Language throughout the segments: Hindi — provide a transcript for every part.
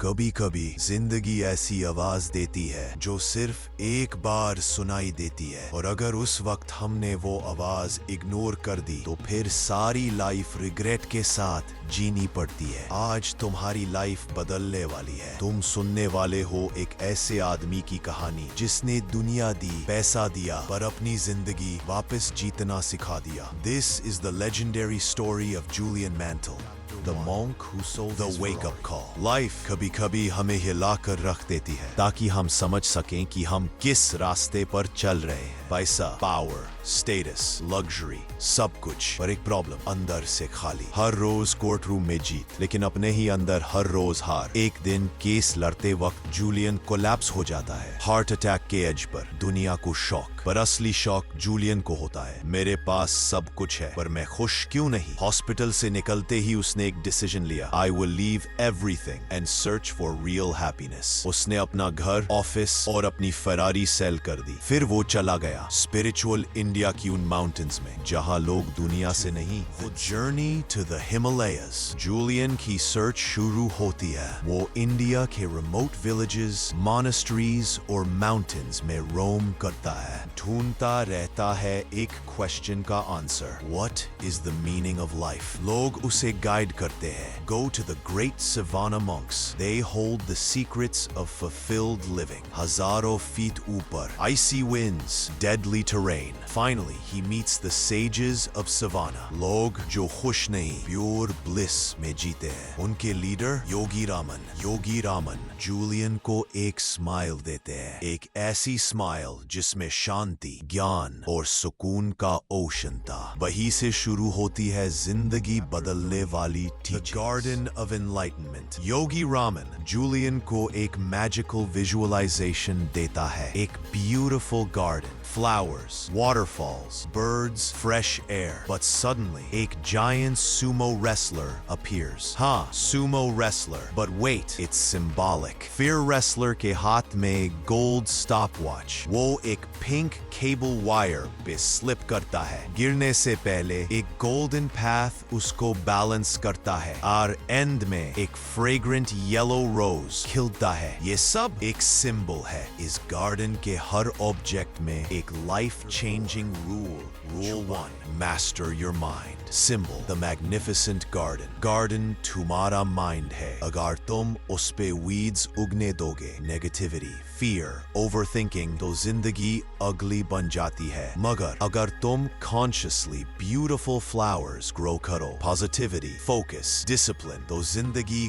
कभी कभी जिंदगी ऐसी आवाज देती है जो सिर्फ एक बार सुनाई देती है, और अगर उस वक्त हमने वो आवाज इग्नोर कर दी तो फिर सारी लाइफ रिग्रेट के साथ जीनी पड़ती है। आज तुम्हारी लाइफ बदलने वाली है। तुम सुनने वाले हो एक ऐसे आदमी की कहानी जिसने दुनिया दी, पैसा दिया, पर अपनी जिंदगी वापस जीतना सिखा दिया। This is the legendary story of Julian Mantle, The monk who sold the wake-up call. Life कभी कभी हमें हिलाकर रख देती है ताकि हम समझ सकें कि हम किस रास्ते पर चल रहे हैं। पैसा, पावर, स्टेटस, लग्जरी, सब कुछ, पर एक प्रॉब्लम, अंदर से खाली। हर रोज कोर्ट रूम में जीत, लेकिन अपने ही अंदर हर रोज हार। एक दिन केस लड़ते वक्त जूलियन कोलैप्स हो जाता है, हार्ट अटैक के एज पर। दुनिया को शॉक, पर असली शॉक जूलियन को होता है। मेरे पास सब कुछ है, पर मैं खुश क्यों नहीं? हॉस्पिटल से निकलते ही उसने एक डिसीजन लिया, I will leave everything and search for real happiness. उसने अपना घर, ऑफिस और अपनी फरारी सेल कर दी। फिर वो चला गया स्पिरिचुअल इंडिया की उन माउंटेन्स में जहां लोग दुनिया से नहीं। The journey to the Himalayas. Julian की सर्च शुरू होती है। वो इंडिया के रिमोट विलेजेस, मॉनेस्ट्रीज और माउंटेन्स में रोम करता है, ढूंढता रहता है एक क्वेश्चन का answer, what is the meaning of life? लोग उसे गाइड करते हैं, go to the great Sivana monks. They hold the secrets of fulfilled living. हजारों फीट ऊपर, icy winds, deadly terrain. Finally, he meets the sages of savannah. लोग जो खुश नहीं, pure bliss में जीते हैं। उनके लीडर योगी रामन जूलियन को एक स्माइल देते हैं, एक ऐसी स्माइल जिसमें शांति, ज्ञान और सुकून का ओशन था। वहीं से शुरू होती है जिंदगी बदलने वाली teachings. The Garden of Enlightenment. Yogi Raman Julian को एक मैजिकल विजुअलाइजेशन देता है, एक beautiful garden, flowers, waterfalls, birds, fresh air. But suddenly, a giant sumo wrestler appears. हाँ, sumo wrestler. But wait, it's symbolic. Fear wrestler के हाथ में gold stopwatch. वो एक pink cable wire पे slip करता है। गिरने से पहले एक golden path उसको balance करता है, और end में एक fragrant yellow rose खिलता है। ये सब एक symbol है। इस garden के हर object में एक life-changing rule. Rule 1. Master your mind. Symbol. The magnificent garden. Garden तुम्हारा mind है। अगर तुम उस पे weeds उगने दोगे, negativity, fear, overthinking, तो जिंदगी ugly बन जाती है। मगर अगर तुम consciously beautiful flowers grow करो, positivity, focus, discipline, तो जिंदगी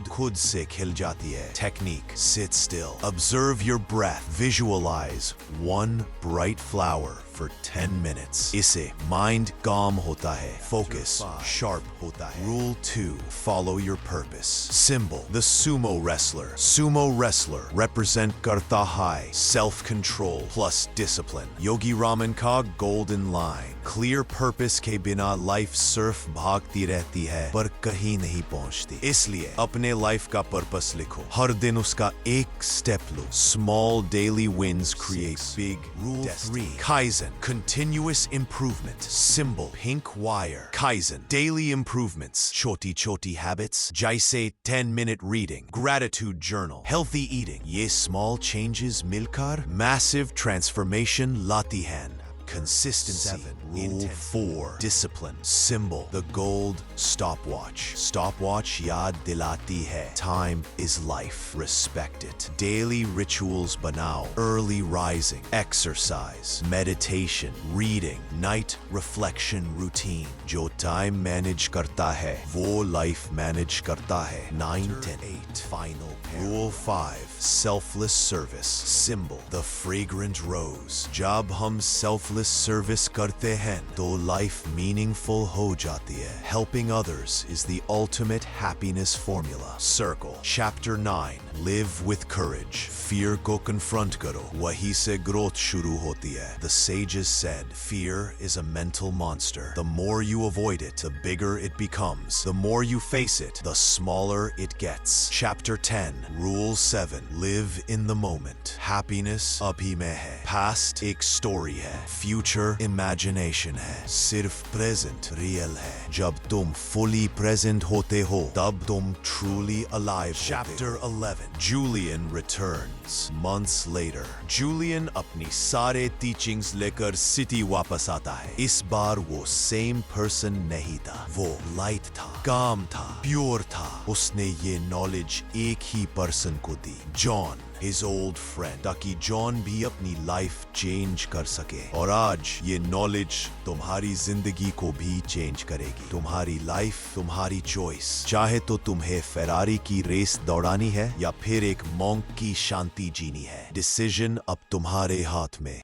खुद से खिल जाती है। Technique. Sit still. Observe your breath. Visualize one bright flower for 10 minutes. इससे mind calm होता है, focus sharp होता है। Rule 2. Follow your purpose. Symbol. The sumo wrestler. Sumo wrestler represent करता है self-control plus discipline. योगी रामन का golden line. Clear purpose के बिना life surf भागती रहती है पर कहीं नहीं पहुंचती। इसलिए अपने life का purpose लिखो, हर दिन उसका एक step लो। Small daily wins create big Rule 3. Kaizen. Continuous improvement. Symbol. Pink wire. Kaizen. Daily improvements. छोटी habits जैसे 10-minute reading, gratitude journal, healthy eating. ये small changes मिलकर massive transformation लाती हैं। Consistency. Rule 4. Discipline. Symbol. The gold stopwatch. Stopwatch याद दिलाती है, time is life. Respect it. Daily rituals बनाओ. Early rising. Exercise. Meditation. Reading. Night reflection routine. जो time manage करता है, वो life manage करता है। 9, 10, 8. Final pair. Rule 5. Selfless service. Symbol. The fragrant rose. जब हम selfless service करते हैं तो life meaningful हो जाती है। Helping others is the ultimate happiness formula. Circle. Chapter 9. Live with courage. Fear को confront करो, वहीं से growth शुरू होती है। The sages said, fear is a mental monster. The more you avoid it, the bigger it becomes. The more you face it, the smaller it gets. Chapter 10. Rule 7. Live in the moment. Happiness अभी में है, पास्ट एक स्टोरी है, फ्यूचर इमेजिनेशन है, सिर्फ प्रेजेंट रियल है। जब तुम फुली प्रेजेंट होते हो तब तुम truly alive. Chapter 11 Julian returns. Months later Julian अपनी सारे टीचिंग्स लेकर सिटी वापस आता है। इस बार वो सेम पर्सन नहीं था, वो लाइट था, काम था, प्योर था। उसने ये नॉलेज एक ही पर्सन को दी, जॉन, हिज ओल्ड फ्रेंड, ताकि जॉन भी अपनी लाइफ चेंज कर सके। और आज ये नॉलेज तुम्हारी जिंदगी को भी चेंज करेगी। तुम्हारी लाइफ, तुम्हारी चॉइस। चाहे तो तुम्हें फेरारी की रेस दौड़ानी है या फिर एक मॉन्क की शांति जीनी है, डिसीजन अब तुम्हारे हाथ में।